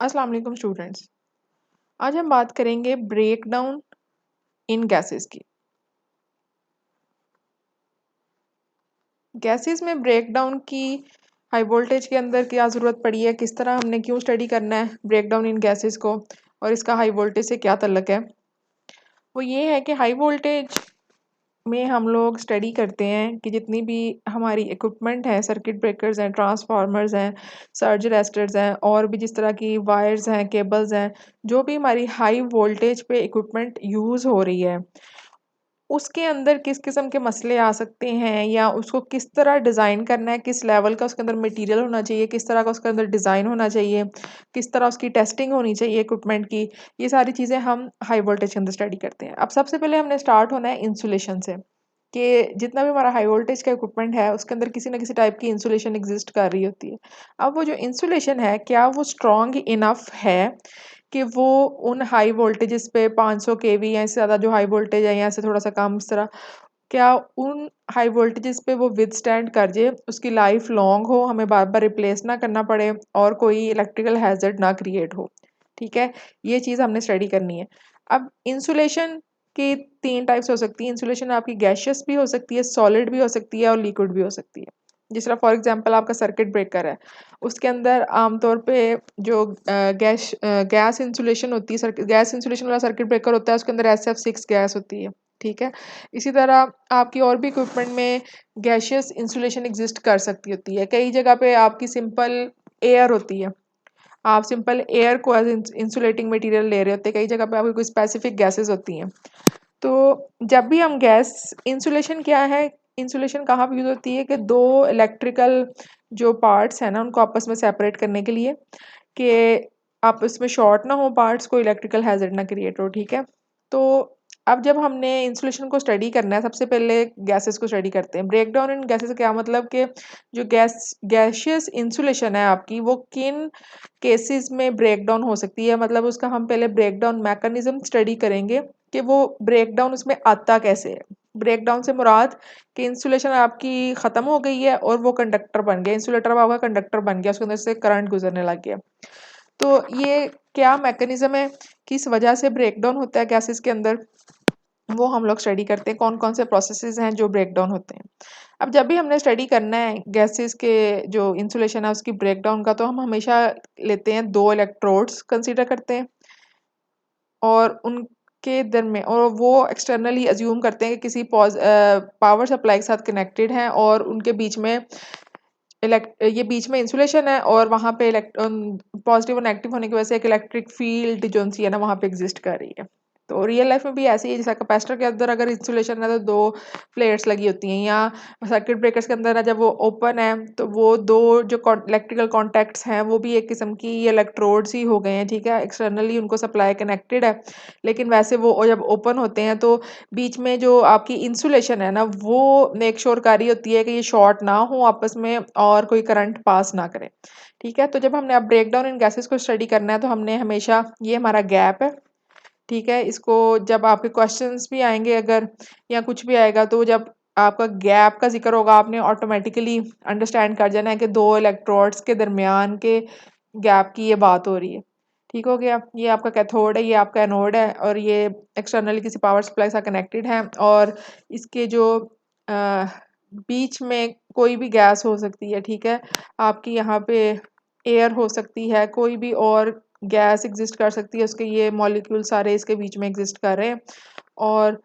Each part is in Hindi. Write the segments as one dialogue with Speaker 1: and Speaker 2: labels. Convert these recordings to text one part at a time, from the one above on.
Speaker 1: अस्सलाम वालेकुम स्टूडेंट्स। आज हम बात करेंगे ब्रेक डाउन इन गैसेस की। गैसेस में ब्रेक डाउन की हाई वोल्टेज के अंदर क्या ज़रूरत पड़ी है, किस तरह हमने क्यों स्टडी करना है ब्रेक डाउन इन गैसेस को, और इसका हाई वोल्टेज से क्या तल्लक है। वो ये है कि हाई वोल्टेज में हम लोग स्टडी करते हैं कि जितनी भी हमारी इक्विपमेंट है, सर्किट ब्रेकर्स हैं, ट्रांसफार्मर्स हैं, सर्ज रेस्टर्स हैं, और भी जिस तरह की वायर्स हैं, केबल्स हैं, जो भी हमारी हाई वोल्टेज पे इक्विपमेंट यूज़ हो रही है, उसके अंदर किस किस्म के मसले आ सकते हैं या उसको किस तरह डिज़ाइन करना है, किस लेवल का उसके अंदर मटेरियल होना चाहिए, किस तरह का उसके अंदर डिज़ाइन होना चाहिए, किस तरह उसकी टेस्टिंग होनी चाहिए इक्विपमेंट की। ये सारी चीज़ें हम हाई वोल्टेज के अंदर स्टडी करते हैं। अब सबसे पहले हमने स्टार्ट होना है इंसुलेशन से, कि जितना भी हमारा हाई वोल्टेज का इक्विपमेंट है उसके अंदर किसी ना किसी टाइप की इंसुलेशन एग्जिस्ट कर रही होती है। अब वो जो इंसुलेशन है, क्या वो स्ट्रॉन्ग इनफ है कि वो उन हाई वोल्टेजेस पे 500 केवी या इससे ज़्यादा जो हाई वोल्टेज है या इससे थोड़ा सा कम, इस तरह क्या उन हाई वोल्टेजेस पे वो विदस्टैंड कर जाए, उसकी लाइफ लॉन्ग हो, हमें बार बार रिप्लेस ना करना पड़े और कोई इलेक्ट्रिकल हैजर्ड ना क्रिएट हो। ठीक है, ये चीज़ हमने स्टडी करनी है। अब इंसुलेशन की तीन टाइप्स हो सकती है। इंसुलेशन आपकी गैशियस भी हो सकती है, सॉलिड भी हो सकती है और लिक्विड भी हो सकती है। जिस तरह फॉर एग्जांपल आपका सर्किट ब्रेकर है, उसके अंदर आमतौर पे जो गैस इंसुलेशन होती है, गैस इंसुलेशन वाला सर्किट ब्रेकर होता है, उसके अंदर SF6 गैस होती है। ठीक है, इसी तरह आपकी और भी इक्विपमेंट में गैशियस इंसुलेशन एग्जिस्ट कर सकती होती है। कई जगह पे आपकी सिंपल एयर होती है, आप सिंपल एयर को एज इंसुलेटिंग मटेरियल ले रहे होते हैं। कई जगह पे आपकी कोई स्पेसिफिक गैसेस होती हैं। तो जब भी हम गैस इंसुलेशन क्या है, इंसुलेशन कहाँ पे यूज़ होती है कि दो इलेक्ट्रिकल जो पार्ट्स हैं ना, उनको आपस में सेपरेट करने के लिए, कि आपस में शॉर्ट ना हो पार्ट्स, को इलेक्ट्रिकल हैजर्ड ना क्रिएट हो। ठीक है, तो अब जब हमने इंसुलेशन को स्टडी करना है, सबसे पहले गैसेस को स्टडी करते हैं। ब्रेक डाउन इन गैसेस क्या मतलब कि जो गैशियस इंसुलेशन है आपकी, वो किन केसेस में ब्रेक डाउन हो सकती है, मतलब उसका हम पहले ब्रेक डाउन मैकेनिज्म स्टडी करेंगे कि वो ब्रेक डाउन उसमें आता कैसे है। ब्रेक डाउन से मुराद कि इंसुलेशन आपकी ख़त्म हो गई है और वो कंडक्टर बन गया, इंसुलेटर आपका कंडक्टर बन गया, उसके अंदर से करंट गुजरने लग गया। तो ये क्या मैकेनिज्म है, किस वजह से ब्रेक डाउन होता है गैसेस के अंदर, वो हम लोग स्टडी करते हैं। कौन कौन से प्रोसेसेस हैं जो ब्रेक डाउन होते हैं। अब जब भी हमने स्टडी करना है गैसेस के जो इंसुलेशन है उसकी ब्रेक डाउन का, तो हम हमेशा लेते हैं दो इलेक्ट्रोड्स कंसीडर करते हैं और उनके दरमियान, और वो एक्सटर्नली अज्यूम करते हैं कि किसी पावर सप्लाई के साथ कनेक्टेड हैं और उनके बीच में ये बीच में इंसुलेशन है, और वहाँ पे पॉजिटिव और नेगेटिव होने की वजह से एक इलेक्ट्रिक फील्ड जो सी है ना, वहाँ पे एग्जिस्ट कर रही है। तो रियल लाइफ में भी ऐसे ही है, जैसा कैपेसिटर के अंदर अगर इंसुलेशन है तो दो प्लेट्स लगी होती हैं, या सर्किट ब्रेकर्स के अंदर है जब वो ओपन है तो वो दो जो इलेक्ट्रिकल कॉन्टैक्ट्स हैं वो भी एक किस्म की इलेक्ट्रोड्स ही हो गए हैं। ठीक है, एक्सटर्नली उनको सप्लाई कनेक्टेड है, लेकिन वैसे वो जब ओपन होते हैं तो बीच में जो आपकी इंसुलेशन है ना, वो मेक श्योर कर रही होती है कि ये शॉर्ट ना हो आपस में और कोई करंट पास ना करे। ठीक है, तो जब हमने अब ब्रेक डाउन इन गैसेस को स्टडी करना है तो हमने हमेशा, ये हमारा गैप है। ठीक है, इसको जब आपके क्वेश्चंस भी आएंगे अगर, या कुछ भी आएगा, तो जब आपका गैप का जिक्र होगा आपने ऑटोमेटिकली अंडरस्टैंड कर जाना है कि दो इलेक्ट्रोड्स के दरमियान के गैप की ये बात हो रही है। ठीक हो गया, ये आपका कैथोड है, ये आपका एनोड है, और ये एक्सटर्नली किसी पावर सप्लाई से कनेक्टेड है, और इसके जो अ, बीच में कोई भी गैस हो सकती है। ठीक है, आपकी यहाँ पे एयर हो सकती है, कोई भी और गैस एग्जिस्ट कर सकती है, उसके ये मॉलिक्यूल सारे इसके बीच में एग्जिस्ट कर रहे हैं। और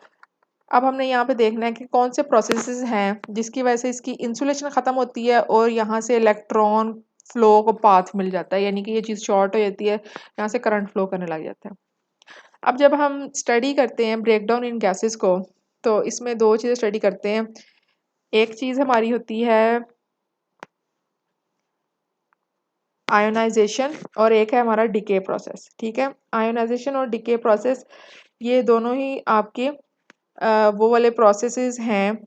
Speaker 1: अब हमने यहाँ पे देखना है कि कौन से प्रोसेसेस हैं जिसकी वजह से इसकी इंसुलेशन ख़त्म होती है और यहाँ से इलेक्ट्रॉन फ्लो को पाथ मिल जाता है, यानी कि ये चीज़ शॉर्ट हो जाती है, यहाँ से करंट फ्लो करने लग जाता है। अब जब हम स्टडी करते हैं ब्रेक डाउन इन गैसेस को, तो इसमें दो चीज़ें स्टडी करते हैं। एक चीज़ हमारी होती है आयोनाइजेशन, और एक है हमारा डिके प्रोसेस। ठीक है, आयोनाइजेशन और डिके प्रोसेस, ये दोनों ही आपके वो वाले प्रोसेसेस हैं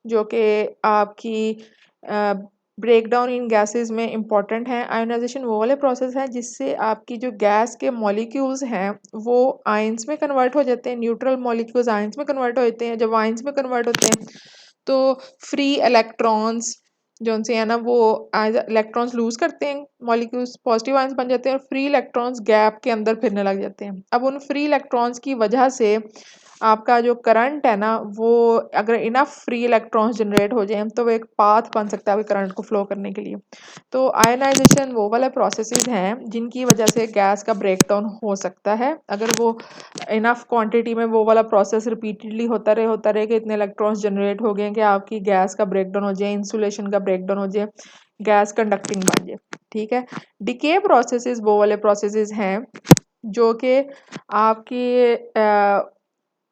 Speaker 1: जो कि आपकी ब्रेक डाउन इन गैसेस में इम्पॉर्टेंट हैं। आयोनाइजेशन वो वाले प्रोसेस हैं जिससे आपकी जो गैस के मॉलिक्यूल्स हैं वो आयंस में कन्वर्ट हो जाते हैं, न्यूट्रल मॉलिक्यूल्स आयंस में कन्वर्ट हो जाते हैं। जब आयंस में कन्वर्ट होते हैं तो फ्री इलेक्ट्रॉन्स जो उनसे है ना, वो इलेक्ट्रॉन्स लूज करते हैं मॉलिक्यूल्स पॉजिटिव आयंस बन जाते हैं और फ्री इलेक्ट्रॉन्स गैप के अंदर फिरने लग जाते हैं। अब उन फ्री इलेक्ट्रॉन्स की वजह से आपका जो करंट है ना, वो अगर इनफ फ्री इलेक्ट्रॉन्स जनरेट हो जाए तो वो एक पाथ बन सकता है आपके करंट को फ्लो करने के लिए। तो आयनाइजेशन वो वाले प्रोसेसेस हैं जिनकी वजह से गैस का ब्रेकडाउन हो सकता है। अगर वो इनफ क्वांटिटी में वो वाला प्रोसेस रिपीटेडली होता रहे कि इतने इलेक्ट्रॉन्स जनरेट हो गए कि आपकी गैस का ब्रेकडाउन हो जाए, इंसुलेशन का ब्रेकडाउन हो जाए, गैस कंडक्टिंग बन जाए। ठीक है, डिके प्रोसेसेस वो वाले प्रोसेसेस हैं जो कि आपकी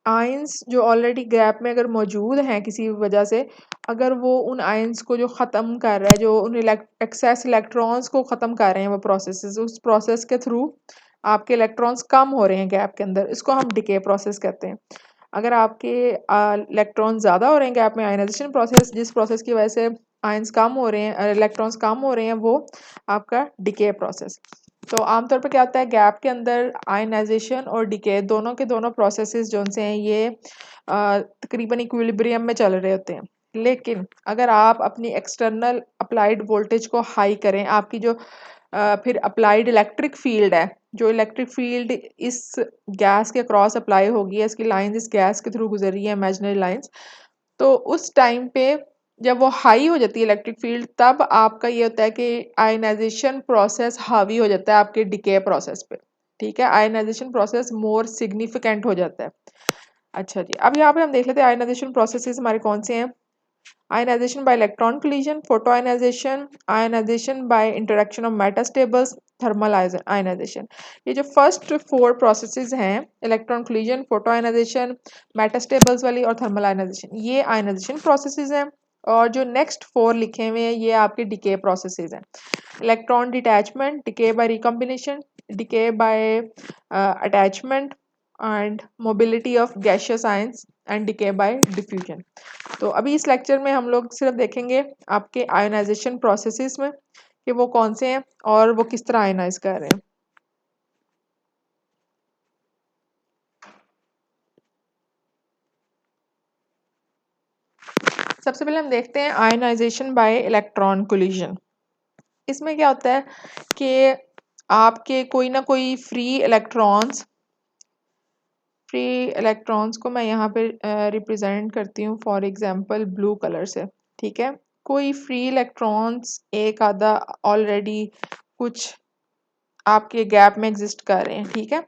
Speaker 1: आयंस जो ऑलरेडी गैप में अगर मौजूद हैं किसी वजह से, अगर वो उन आयंस को जो ख़त्म कर रहा है, जो उन एक्सेस इलेक्ट्रॉन्स को ख़त्म कर रहे हैं, वो प्रोसेसेस, उस प्रोसेस के थ्रू आपके इलेक्ट्रॉन्स कम हो रहे हैं गैप के अंदर, इसको हम डिके प्रोसेस कहते हैं। अगर आपके इलेक्ट्रॉन ज़्यादा हो रहे हैं गैप में, आयनाइजेशन प्रोसेस, जिस प्रोसेस की वजह से आयंस कम हो रहे हैं, इलेक्ट्रॉन्स कम हो रहे हैं, वो आपका डिके प्रोसेस। तो आमतौर पर क्या होता है, गैप के अंदर आयनाइजेशन और डिके दोनों के दोनों प्रोसेसेस जो से हैं ये तकरीबन इक्विलिब्रियम में चल रहे होते हैं। लेकिन अगर आप अपनी एक्सटर्नल अप्लाइड वोल्टेज को हाई करें, आपकी जो फिर अप्लाइड इलेक्ट्रिक फील्ड है, जो इलेक्ट्रिक फील्ड इस गैस के क्रॉस अप्लाई होगी, इसकी लाइंस इस गैस के थ्रू गुजर रही है, इमेजिनरी लाइंस, तो उस टाइम पे जब वो हाई हो जाती है इलेक्ट्रिक फील्ड, तब आपका ये होता है कि आयनाइजेशन प्रोसेस हावी हो जाता है आपके डिके प्रोसेस पे। ठीक है, आयनाइजेशन प्रोसेस मोर सिग्निफिकेंट हो जाता है। अच्छा जी, अब यहाँ पे हम देख लेते हैं आयनाइजेशन प्रोसेसेस हमारे कौन से हैं। Ionization by electron collision, photo ionization by interaction of metastables, thermal ionization. ये जो फर्स्ट 4 प्रोसेसेस हैं, electron collision, photo ionization, metastables वाली और थर्मल आयनाइजेशन, ये आयनाइजेशन प्रोसेसेस हैं। और जो नेक्स्ट 4 लिखे हुए हैं ये आपके डिके प्रोसेसेस हैं। Electron detachment, decay by recombination, decay by attachment and mobility of gaseous ions and decay by diffusion. तो अभी इस लेक्चर में हम लोग सिर्फ देखेंगे आपके आयोनाइजेशन प्रोसेसेस में कि वो कौन से हैं और वो किस तरह आयोनाइज कर रहे हैं। सबसे पहले हम देखते हैं आयोनाइजेशन बाय इलेक्ट्रॉन कोलिजन। इसमें क्या होता है कि आपके कोई ना कोई फ्री इलेक्ट्रॉन्स को मैं यहाँ पे रिप्रेजेंट करती हूँ फॉर एग्जांपल ब्लू कलर से। ठीक है, कोई फ्री इलेक्ट्रॉन्स एक आधा ऑलरेडी कुछ आपके गैप में एग्जिस्ट कर रहे हैं। ठीक है,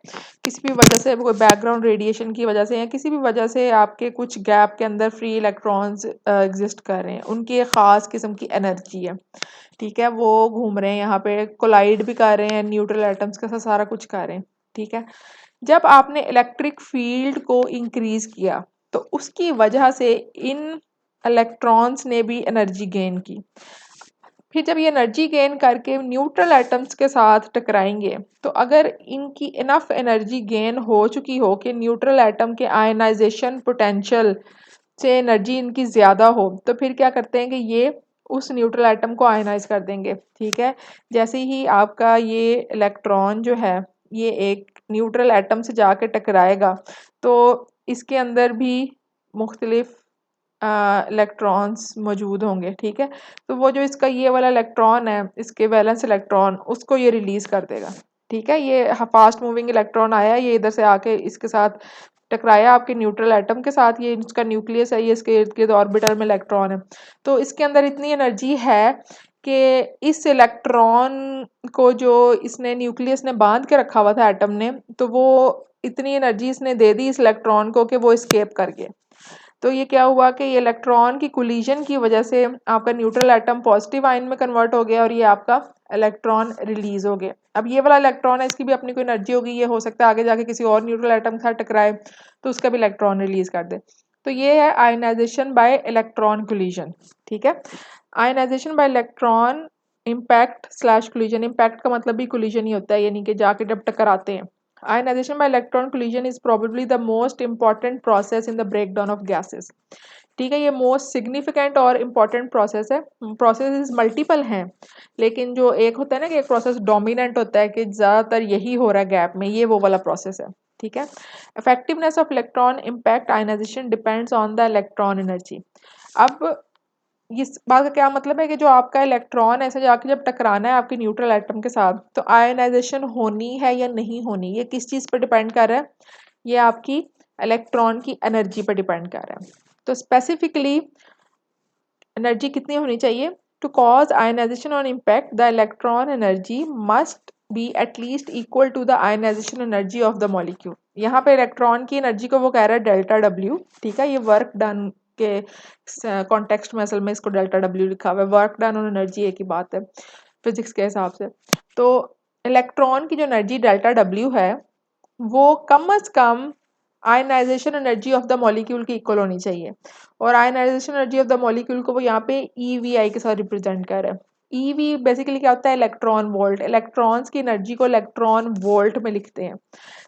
Speaker 1: किसी भी वजह से, कोई बैकग्राउंड रेडिएशन की वजह से या किसी भी वजह से आपके कुछ गैप के अंदर फ्री इलेक्ट्रॉन्स एग्जिस्ट कर रहे हैं, उनकी एक ख़ास किस्म की एनर्जी है। ठीक है, वो घूम रहे हैं यहाँ पे, कोलाइड भी कर रहे हैं, न्यूट्रल एटम्स के साथ सारा कुछ कर रहे हैं। ठीक है, जब आपने इलेक्ट्रिक फील्ड को इंक्रीज किया तो उसकी वजह से इन इलेक्ट्रॉन्स ने भी एनर्जी गेन की। फिर जब ये एनर्जी गेन करके न्यूट्रल एटम्स के साथ टकराएंगे, तो अगर इनकी इनफ एनर्जी गेन हो चुकी हो कि न्यूट्रल एटम के आयनाइजेशन पोटेंशियल से एनर्जी इनकी ज़्यादा हो, तो फिर क्या करते हैं कि ये उस न्यूट्रल एटम को आयनाइज कर देंगे। ठीक है, जैसे ही आपका ये इलेक्ट्रॉन जो है ये एक न्यूट्रल एटम से जाके टकराएगा, तो इसके अंदर भी मुख्तलिफ इलेक्ट्रॉन्स मौजूद होंगे। ठीक है, तो वो जो इसका ये वाला इलेक्ट्रॉन है, इसके वैलेंस इलेक्ट्रॉन, उसको ये रिलीज कर देगा। ठीक है, ये फास्ट मूविंग इलेक्ट्रॉन आया, ये इधर से आके इसके साथ टकराया आपके न्यूट्रल एटम के साथ, ये इसका न्यूक्लियस है, ये इसके इर्द गिर्द ऑर्बिटल में इलेक्ट्रॉन है। तो इसके अंदर इतनी एनर्जी है कि इस इलेक्ट्रॉन को जो इसने न्यूक्लियस ने बांध के रखा हुआ था एटम ने, तो वो इतनी एनर्जी इसने दे दी इस इलेक्ट्रॉन को कि वो एस्केप कर गए। तो ये क्या हुआ कि ये इलेक्ट्रॉन की कोलिजन की वजह से आपका न्यूट्रल एटम पॉजिटिव आयन में कन्वर्ट हो गया और ये आपका इलेक्ट्रॉन रिलीज हो गया। अब ये वाला इलेक्ट्रॉन है, इसकी भी अपनी कोई एनर्जी होगी, ये हो सकता है आगे जाके किसी और न्यूट्रल एटम के साथ टकराए तो उसका भी इलेक्ट्रॉन रिलीज कर दे। तो ये है आयनाइजेशन बाय इलेक्ट्रॉन कोलिजन। ठीक है, ionisation by electron impact slash collision, impact का मतलब भी कोलिजन ही होता है, यानी कि जाके जब टकराते हैं। Ionization by electron collision is probably the most important process in the breakdown of gases. ठीक है, ये मोस्ट सिग्निफिकेंट और इम्पॉर्टेंट प्रोसेस है। प्रोसेस मल्टीपल हैं, लेकिन जो एक होता है ना कि एक प्रोसेस डोमिनेंट होता है कि ज़्यादातर यही हो रहा है गैप में, ये वो वाला प्रोसेस है। ठीक है, effectiveness of electron impact ionisation depends on the electron energy. अब इस बात का क्या मतलब है कि जो आपका इलेक्ट्रॉन ऐसे जाके जब टकराना है आपके न्यूट्रल एटम के साथ, तो आयोनाइजेशन होनी है या नहीं होनी, ये किस चीज़ पर डिपेंड कर रहा है? ये आपकी इलेक्ट्रॉन की एनर्जी पर डिपेंड कर रहा है। तो स्पेसिफिकली एनर्जी कितनी होनी चाहिए? To cause ionisation on impact the electron energy must be at least equal to the ionisation energy of the molecule. यहाँ पे इलेक्ट्रॉन की एनर्जी को वो कह रहा है डेल्टा डब्ल्यू, ठीक है। ये वर्क डन के कॉन्टेक्स्ट में असल में इसको डेल्टा डब्ल्यू लिखा हुआ है, वर्क डन और एनर्जी एक ही बात है फिजिक्स के हिसाब से। तो इलेक्ट्रॉन की जो एनर्जी डेल्टा डब्ल्यू है वो कम अज कम ionization energy of the molecule की इक्वल होनी चाहिए। और ionization energy of the molecule को वो यहाँ पे EVI के साथ रिप्रेजेंट कर रहा है। EV बेसिकली क्या होता है? Electron volt. इलेक्ट्रॉन्स की एनर्जी को इलेक्ट्रॉन वोल्ट में लिखते हैं।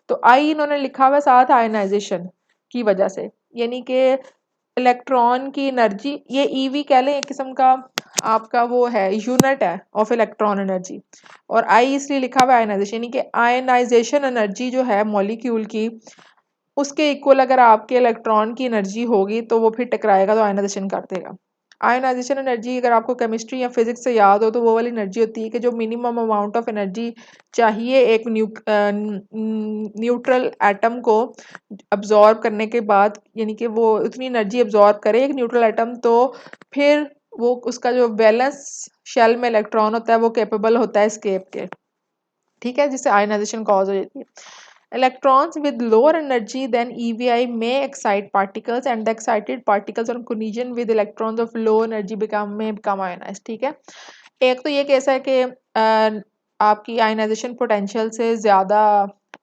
Speaker 1: तो आई इन्होंने लिखा हुआ साथ आयनाइजेशन की वजह से, यानी कि इलेक्ट्रॉन की एनर्जी, ये EV कह लें एक किस्म का आपका वो है, यूनिट है ऑफ इलेक्ट्रॉन एनर्जी। और आई इसलिए लिखा हुआ है आयनाइजेशन, यानी कि आयनाइजेशन एनर्जी जो है मॉलिक्यूल की, उसके इक्वल अगर आपके इलेक्ट्रॉन की एनर्जी होगी तो वो फिर टकराएगा तो आयनाइजेशन कर देगा। आयनाइजेशन एनर्जी अगर आपको केमिस्ट्री या फिजिक्स से याद हो तो वो वाली एनर्जी होती है कि जो मिनिमम अमाउंट ऑफ एनर्जी चाहिए एक न्यूट्रल एटम को अब्जॉर्ब करने के बाद, यानी कि वो उतनी एनर्जी अब्जॉर्ब करे एक न्यूट्रल एटम, तो फिर वो उसका जो वैलेंस शेल में इलेक्ट्रॉन होता है वो कैपेबल होता है एस्केप के, ठीक है, जिससे आयनाइजेशन कॉज हो जाती है। Electrons with lower energy than EVI may excite particles and the excited particles on collision with electrons of low energy may become ionized, ठीक है। एक तो ये केस है कि आपकी आयनाइजेशन पोटेंशियल से ज़्यादा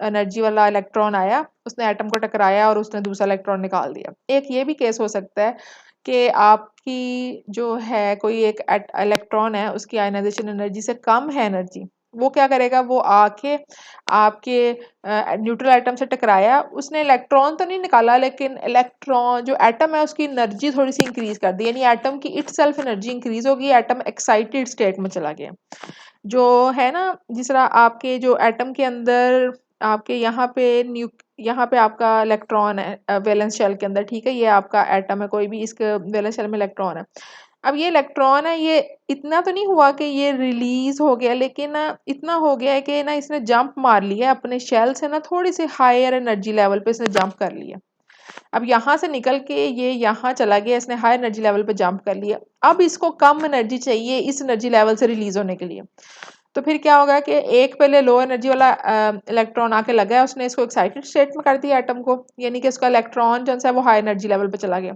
Speaker 1: एनर्जी वाला इलेक्ट्रॉन आया, उसने एटम को टकराया और उसने दूसरा इलेक्ट्रॉन निकाल दिया। एक ये भी केस हो सकता है कि आपकी जो है कोई एक इलेक्ट्रॉन है, उसकी आयनाइजेशन एनर्जी से कम है एनर्जी, वो क्या करेगा, वो आके आपके न्यूट्रल एटम से टकराया, उसने इलेक्ट्रॉन तो नहीं निकाला लेकिन इलेक्ट्रॉन जो एटम है उसकी एनर्जी थोड़ी सी इंक्रीज कर दी, यानी एटम की इट सेल्फ एनर्जी इंक्रीज होगी, एटम एक्साइटेड स्टेट में चला गया। जो है ना, जिस तरह आपके जो एटम के अंदर आपके यहाँ पे आपका इलेक्ट्रॉन है वैलेंस शेल के अंदर, ठीक है, ये आपका एटम है कोई भी, इसके वैलेंस शेल में इलेक्ट्रॉन है। अब ये इलेक्ट्रॉन है, ये इतना तो नहीं हुआ कि ये रिलीज हो गया, लेकिन इतना हो गया है कि ना इसने जंप मार लिया अपने शेल से, ना थोड़ी सी हायर एनर्जी लेवल पे इसने जंप कर लिया। अब यहाँ से निकल के ये यहाँ चला गया, इसने हाई एनर्जी लेवल पे जंप कर लिया। अब इसको कम एनर्जी चाहिए इस एनर्जी लेवल से रिलीज होने के लिए। तो फिर क्या होगा कि एक पहले लो एनर्जी वाला इलेक्ट्रॉन आके लगा है, उसने इसको एक्साइटेड स्टेट में कर दिया एटम को, यानी कि उसका इलेक्ट्रॉन जो है वो हाई एनर्जी लेवल पे चला गया।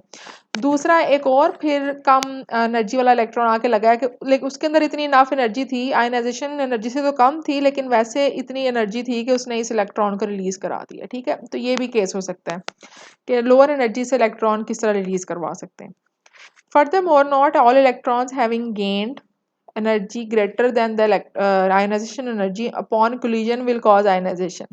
Speaker 1: दूसरा एक और फिर कम एनर्जी वाला इलेक्ट्रॉन आके लगा है कि लेकिन उसके अंदर इतनी इनफ एनर्जी थी, आयनाइजेशन एनर्जी से तो कम थी लेकिन वैसे इतनी एनर्जी थी कि उसने इस इलेक्ट्रॉन को रिलीज करा दिया, ठीक है। तो ये भी केस हो सकता है कि लोअर एनर्जी से इलेक्ट्रॉन किस तरह रिलीज करवा सकते हैं। Furthermore, not all electrons having gained energy greater than the ionization energy upon collision will cause ionization,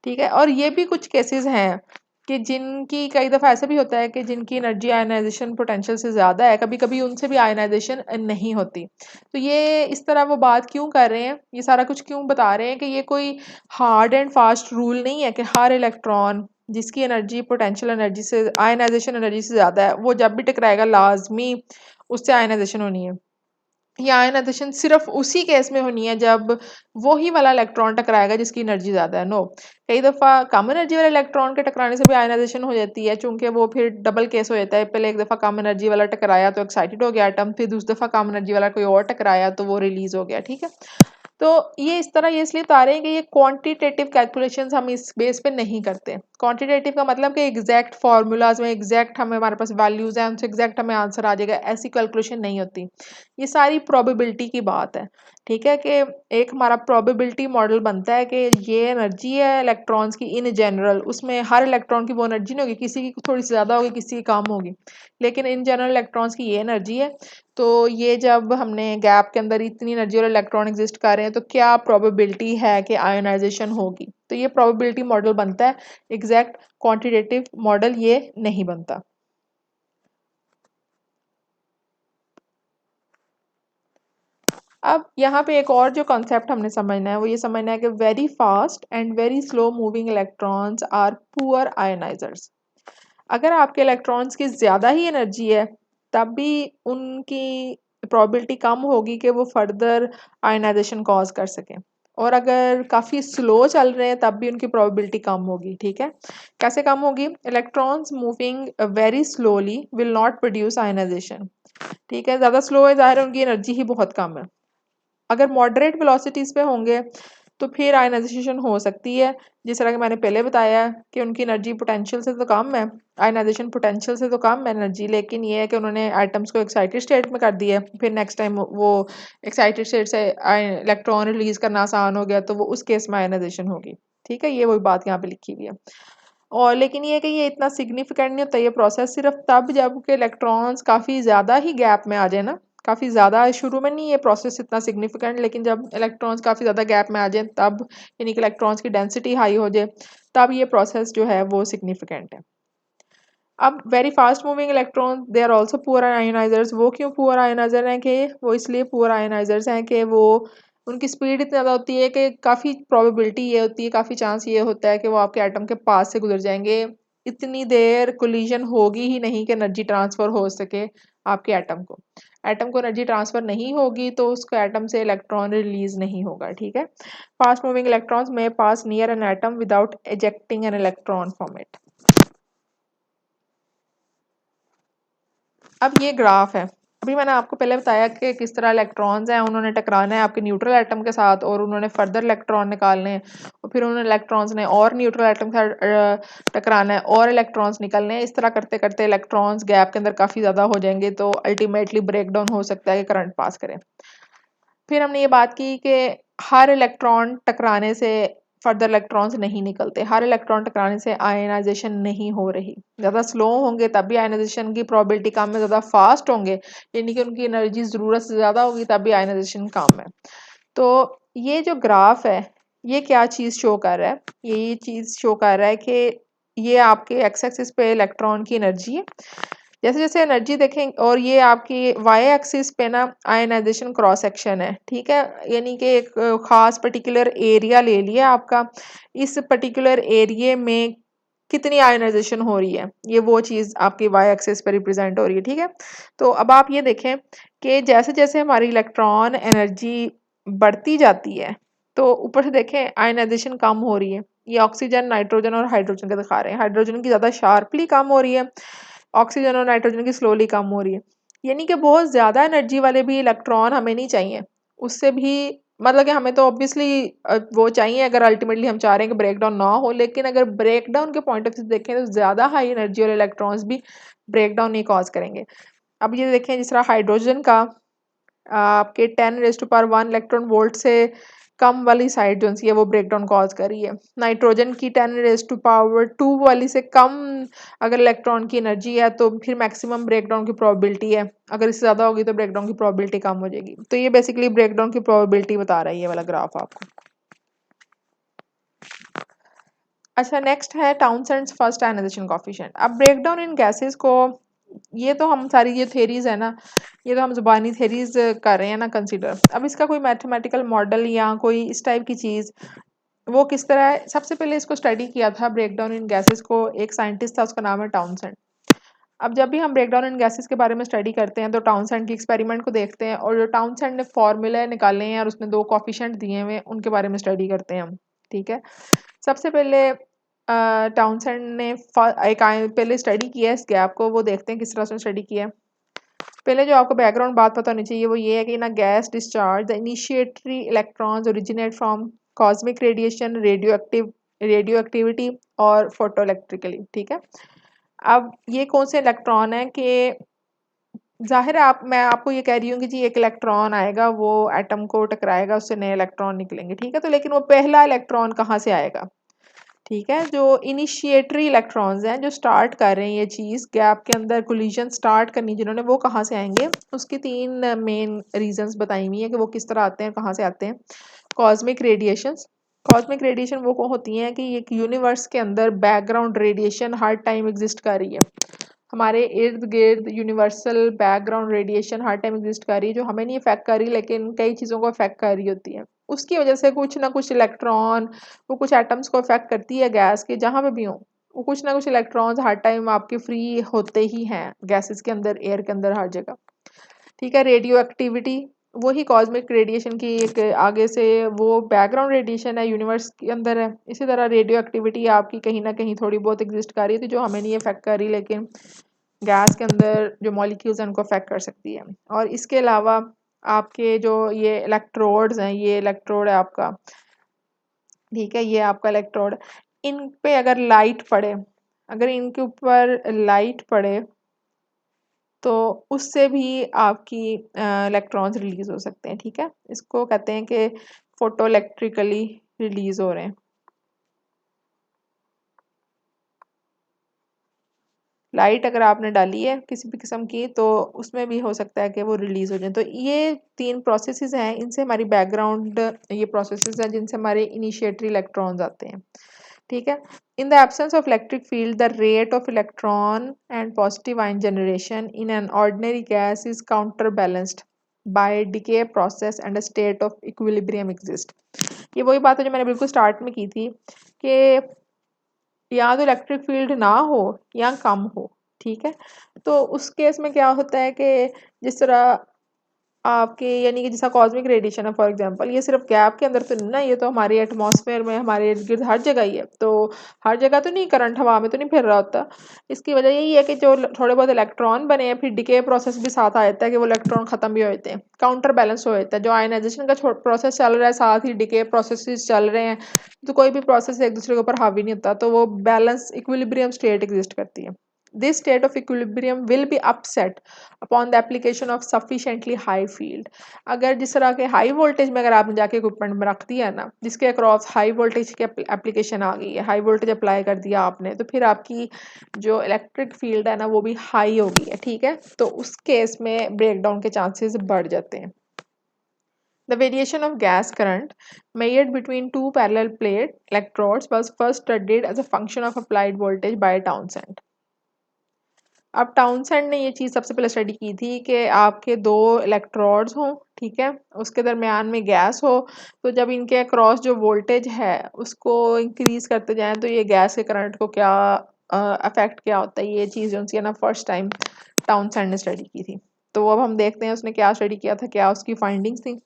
Speaker 1: ठीक है। और ये भी कुछ केसेस हैं कि जिनकी कई दफ़ा ऐसा भी होता है कि जिनकी एनर्जी आयनाइजेशन पोटेंशियल से ज़्यादा है, कभी कभी उनसे भी आयनाइजेशन नहीं होती। तो ये इस तरह वो बात क्यों कर रहे हैं, ये सारा कुछ क्यों बता रहे हैं कि ये कोई हार्ड एंड फास्ट रूल नहीं है कि हर इलेक्ट्रॉन जिसकी एनर्जी पोटेंशियल एनर्जी से आयनाइजेशन एनर्जी से ज़्यादा है वो जब भी टकराएगा लाजमी उससे आयनाइजेशन होनी है। या आयनाइजेशन सिर्फ उसी केस में होनी है जब वही वाला इलेक्ट्रॉन टकराएगा जिसकी एनर्जी ज़्यादा है। नो, कई दफ़ा कम एनर्जी वाले इलेक्ट्रॉन के टकराने से भी आयनाइजेशन हो जाती है, चूंकि वो फिर डबल केस हो जाता है। पहले एक दफ़ा कम एनर्जी वाला टकराया तो एक्साइटेड हो गया एटम, फिर दूसरी दफ़ा कम एनर्जी वाला कोई और टकराया तो वो रिलीज हो गया, ठीक है। तो ये इस तरह ये इसलिए बता रहे हैं कि ये क्वांटिटेटिव कैलकुलेशंस हम इस बेस पे नहीं करते। क्वांटिटेटिव का मतलब कि एग्जैक्ट फार्मूलाज में एग्जैक्ट हमारे पास वैल्यूज हैं, उनसे एग्जैक्ट हमें आंसर आ जाएगा, ऐसी कैलकुलेशन नहीं होती। ये सारी प्रोबेबिलिटी की बात है, ठीक है, कि एक हमारा प्रोबेबिलिटी मॉडल बनता है कि ये एनर्जी है इलेक्ट्रॉन्स की इन जनरल, उसमें हर इलेक्ट्रॉन की वो एनर्जी नहीं होगी, किसी की थोड़ी सी ज़्यादा होगी, किसी की कम होगी, लेकिन इन जनरल इलेक्ट्रॉन्स की ये एनर्जी है। तो ये जब हमने गैप के अंदर इतनी एनर्जी और इलेक्ट्रॉन एग्जिस्ट कर रहे हैं तो क्या प्रोबेबिलिटी है कि आयोनाइजेशन होगी, तो ये प्रोबेबिलिटी मॉडल बनता है, एग्जैक्ट क्वांटिटेटिव मॉडल ये नहीं बनता। अब यहाँ पे एक और जो कॉन्सेप्ट हमने समझना है वो ये समझना है कि very fast and very slow moving electrons are poor ionizers. अगर आपके इलेक्ट्रॉन्स की ज़्यादा ही एनर्जी है तब भी उनकी प्रोबेबिलिटी कम होगी कि वो फर्दर आयनाइजेशन कॉज कर सकें। और अगर काफ़ी स्लो चल रहे हैं तब भी उनकी प्रोबेबिलिटी कम होगी। ठीक है, कैसे कम होगी? Electrons moving very slowly will not produce ionisation. ठीक है, ज़्यादा स्लो है, ज़ाहिर है उनकी एनर्जी ही बहुत कम है। अगर मॉडरेट वेलोसिटीज़ पे होंगे तो फिर आयनाइजेशन हो सकती है, जिस तरह कि मैंने पहले बताया कि उनकी एनर्जी पोटेंशियल से तो कम है, आयनाइजेशन पोटेंशियल से तो कम है एनर्जी, लेकिन ये है कि उन्होंने एटम्स को एक्साइटेड स्टेट में कर दिया है, फिर नेक्स्ट टाइम वो एक्साइटेड स्टेट से इलेक्ट्रॉन रिलीज करना आसान हो गया तो वो उस केस में आयनाइजेशन होगी। ठीक है, ये वही बात यहाँ पे लिखी हुई है। और लेकिन ये है कि ये इतना सिग्निफिकेंट नहीं होता ये प्रोसेस, सिर्फ तब जब के इलेक्ट्रॉन्स काफ़ी ज़्यादा ही गैप में आ जाए ना, काफ़ी ज़्यादा शुरू में नहीं ये प्रोसेस इतना सिग्निफिकेंट, लेकिन जब इलेक्ट्रॉन्स काफ़ी ज़्यादा गैप में आ जाए तब, यानी कि इलेक्ट्रॉन्स की डेंसिटी हाई हो जाए, तब ये प्रोसेस जो है वो सिग्निफिकेंट है। अब very fast moving electron they are also poor ionizers. वो क्यों पुअर आयनाइजर हैं कि वो इसलिए पुअर आयनाइजर्स हैं कि वो उनकी स्पीड इतनी ज़्यादा होती है कि काफ़ी प्रोबेबिलिटी ये होती है, काफ़ी चांस ये होता है कि वो आपके एटम के पास से गुजर जाएंगे। इतनी देर कोलिजन होगी ही नहीं कि एनर्जी ट्रांसफ़र हो सके आपके एटम को एनर्जी ट्रांसफ़र नहीं होगी तो उसको एटम से इलेक्ट्रॉन रिलीज नहीं होगा। ठीक है, fast moving electrons may pass near an atom without ejecting an electron from it. अब ये ग्राफ है, अभी मैंने आपको पहले बताया कि किस तरह इलेक्ट्रॉन्स हैं, उन्होंने टकराना है आपके न्यूट्रल एटम के साथ और उन्होंने फर्दर इलेक्ट्रॉन निकालने हैं, और फिर उन्होंने इलेक्ट्रॉन्स ने और न्यूट्रल एटम के साथ टकराना है और इलेक्ट्रॉन्स निकलने हैं। इस तरह करते करते इलेक्ट्रॉन्स गैप के अंदर काफ़ी ज़्यादा हो जाएंगे तो अल्टीमेटली ब्रेक डाउन हो सकता है कि करंट पास करें। फिर हमने ये बात की कि हर इलेक्ट्रॉन टकराने से फर्दर इलेक्ट्रॉन्स नहीं निकलते, हर इलेक्ट्रॉन टकराने से आयनाइजेशन नहीं हो रही। ज़्यादा स्लो होंगे तब भी आयनाइजेशन की प्रोबेबिलिटी कम है, ज़्यादा फास्ट होंगे यानी कि उनकी एनर्जी ज़रूरत से ज़्यादा होगी तब भी आयनाइजेशन कम है। तो ये जो ग्राफ है ये क्या चीज़ शो कर रहा है? ये चीज़ शो कर रहा है कि ये आपके एक्स एक्सिस पे इलेक्ट्रॉन की एनर्जी है, जैसे जैसे एनर्जी देखें, और ये आपकी वाई एक्सिस पे ना आयनाइजेशन क्रॉस सेक्शन है। ठीक है, यानी कि एक खास पर्टिकुलर एरिया ले लिया आपका, इस पर्टिकुलर एरिया में कितनी आयनाइजेशन हो रही है, ये वो चीज़ आपकी वाई एक्सिस पे रिप्रेजेंट हो रही है। ठीक है, तो अब आप ये देखें कि जैसे जैसे हमारी इलेक्ट्रॉन एनर्जी बढ़ती जाती है तो ऊपर से देखें आयनाइजेशन कम हो रही है। ये ऑक्सीजन, नाइट्रोजन और हाइड्रोजन का दिखा रहे हैं, हाइड्रोजन की ज़्यादा शार्पली कम हो रही है, ऑक्सीजन और नाइट्रोजन की स्लोली कम हो रही है। यानी कि बहुत ज़्यादा एनर्जी वाले भी इलेक्ट्रॉन हमें नहीं चाहिए, उससे भी मतलब कि हमें तो ऑब्वियसली वो चाहिए अगर अल्टीमेटली हम चाह रहे हैं कि ब्रेक डाउन ना हो, लेकिन अगर ब्रेक डाउन के पॉइंट ऑफ व्यू देखें तो ज़्यादा हाई एनर्जी वाले इलेक्ट्रॉन्स भी ब्रेक डाउन नहीं कॉज करेंगे। अब ये देखें जिस तरह हाइड्रोजन का आपके 10⁻1 इलेक्ट्रॉन वोल्ट से कम वाली साइड जो सी है वो ब्रेकडाउन कॉज कर रही है। नाइट्रोजन की 10⁻2 वाली से कम अगर इलेक्ट्रॉन की एनर्जी है तो फिर मैक्सिमम ब्रेकडाउन की प्रोबेबिलिटी है, अगर इससे ज़्यादा होगी तो ब्रेकडाउन की प्रोबेबिलिटी कम हो जाएगी। तो ये बेसिकली ब्रेकडाउन की प्रोबेबिलिटी बता रहा है ये वाला ग्राफ आपको। अच्छा, नेक्स्ट है टाउनसेंड्स फर्स्ट आयनाइजेशन कोएफिशिएंट। अब ब्रेकडाउन इन गैसेस को, ये तो हम सारी ये थेरीज है ना, ये तो हम जुबानी थेरीज कर रहे हैं ना कंसीडर। अब इसका कोई मैथमेटिकल मॉडल या कोई इस टाइप की चीज़ वो किस तरह है? सबसे पहले इसको स्टडी किया था ब्रेकडाउन इन गैसेस को एक साइंटिस्ट था, उसका नाम है टाउनसेंड। अब जब भी हम ब्रेकडाउन इन गैसेस के बारे में स्टडी करते हैं तो टाउनसेंड की एक्सपेरिमेंट को देखते हैं और जो टाउनसेंड ने फॉर्मूले निकाले हैं और उसने 2 कोएफिशिएंट दिए हुए हैं उनके बारे में स्टडी करते हैं हम। ठीक है, सबसे पहले टाउनसेंड ने पहले स्टडी किया है इस गैप को, वो देखते हैं किस तरह से स्टडी किया है। पहले जो आपको बैकग्राउंड बात पता होनी चाहिए वो ये है कि ना gas discharge the initiatory electrons originate from cosmic radiation, radio activity और फोटो इलेक्ट्रिकली। ठीक है, अब ये कौन से इलेक्ट्रॉन है कि जाहिर है मैं आपको ये कह रही हूँ कि जी एक इलेक्ट्रॉन आएगा वो एटम को टकराएगा, उससे नए इलेक्ट्रॉन निकलेंगे। ठीक है, तो लेकिन वो पहला इलेक्ट्रॉन कहाँ से आएगा? ठीक है, जो इनिशिएटरी इलेक्ट्रॉन्स हैं जो स्टार्ट कर रहे हैं ये चीज़ गैप के अंदर कोलिजन स्टार्ट करनी जिन्होंने, वो कहाँ से आएंगे? उसकी 3 मेन रीजंस बताई हुई हैं कि वो किस तरह आते हैं, कहाँ से आते हैं। कॉस्मिक रेडिएशंस, कॉस्मिक रेडिएशन वो होती हैं कि एक यूनिवर्स के अंदर बैकग्राउंड रेडिएशन हर टाइम एग्जिस्ट कर रही है, हमारे इर्द गिर्द यूनिवर्सल बैकग्राउंड रेडिएशन हर टाइम एग्जिस्ट कर रही है, जो हमें नहीं अफेक्ट कर रही लेकिन कई चीज़ों को अफेक्ट कर रही होती है। उसकी वजह से कुछ ना कुछ इलेक्ट्रॉन वो कुछ एटम्स को अफेक्ट करती है गैस के जहाँ पे भी हो, वो कुछ ना कुछ इलेक्ट्रॉन्स हर टाइम आपके फ्री होते ही हैं गैसेस के अंदर, एयर के अंदर, हर जगह। ठीक है, रेडियो एक्टिविटी वही कॉस्मिक रेडिएशन की एक आगे से वो बैकग्राउंड रेडिएशन है, यूनिवर्स के अंदर है। इसी तरह रेडियो एक्टिविटी आपकी कहीं ना कहीं थोड़ी बहुत एग्जिस्ट कर रही थी, जो हमें नहीं अफेक्ट कर रही, लेकिन गैस के अंदर जो मॉलिक्यूल्स हैं उनको अफेक्ट कर सकती है। और इसके अलावा आपके जो ये इलेक्ट्रोड्स हैं, ये इलेक्ट्रोड है आपका, ठीक है, ये आपका इलेक्ट्रोड, इन पे अगर लाइट पड़े, अगर इनके ऊपर लाइट पड़े तो उससे भी आपकी इलेक्ट्रॉन्स रिलीज हो सकते हैं। ठीक है, इसको कहते हैं कि फोटो इलेक्ट्रिकली रिलीज हो रहे हैं। लाइट अगर आपने डाली है किसी भी किस्म की तो उसमें भी हो सकता है कि वो रिलीज हो जाए। तो ये 3 प्रोसेसेस हैं, इनसे हमारी बैकग्राउंड ये प्रोसेसेस हैं जिनसे हमारे इनिशिएटरी इलेक्ट्रॉन्स आते हैं। ठीक है, in the absence of electric field the rate of electron and positive ion generation in an ordinary gas is counter balanced bye decay process and a state of equilibrium exist. ये वही बात है जो मैंने बिल्कुल स्टार्ट में की थी कि या तो इलेक्ट्रिक फील्ड ना हो या कम हो। ठीक है, तो उस केस में क्या होता है कि जिस तरह आपके यानी कि जैसा कॉस्मिक रेडिएशन है फॉर एग्जांपल, ये सिर्फ गैप के अंदर तो नहीं ना, ये तो हमारे एटमॉस्फेयर में, हमारे इर्द गिर्द हर जगह ही है। तो हर जगह तो नहीं, करंट हवा में तो नहीं फिर रहा होता। इसकी वजह यही है कि जो थोड़े बहुत इलेक्ट्रॉन बने हैं, फिर डिके प्रोसेस भी साथ आ जाता है कि वो इलेक्ट्रॉन खत्म भी हो जाते हैं, काउंटर बैलेंस हो जाता है। जो आयनाइजेशन का प्रोसेस चल रहा है साथ ही डिके प्रोसेस चल रहे हैं, तो कोई भी प्रोसेस एक दूसरे के ऊपर हावी नहीं होता, तो वो बैलेंस इक्विलिब्रियम स्टेट एग्जिस्ट करती है। This state of equilibrium will be upset upon the application of sufficiently high field। अगर जिस तरह के हाई वोल्टेज में अगर आपने जाके इक्विपमेंट में रख दिया ना, जिसके अक्रॉस हाई वोल्टेज की एप्लीकेशन आ गई है, हाई वोल्टेज अप्लाई कर दिया आपने, तो फिर आपकी जो इलेक्ट्रिक फील्ड है ना वो भी हाई हो गई है। ठीक है, तो उस केस में ब्रेकडाउन के चांसेस बढ़ जाते हैं। The variation of gas current measured between two parallel plate electrodes was first studied as a function of applied voltage by Townsend। अब टाउनसेंड ने ये चीज़ सबसे पहले स्टडी की थी कि आपके 2 इलेक्ट्रोड्स हों, ठीक है, उसके दरमियान में गैस हो, तो जब इनके अक्रॉस जो वोल्टेज है उसको इंक्रीज करते जाएं तो ये गैस के करंट को क्या अफेक्ट क्या होता है। ये चीज़ जो है ना फर्स्ट टाइम टाउनसेंड ने स्टडी की थी। तो अब हम देखते हैं उसने क्या स्टडी किया था, क्या उसकी फाइंडिंग्स थी।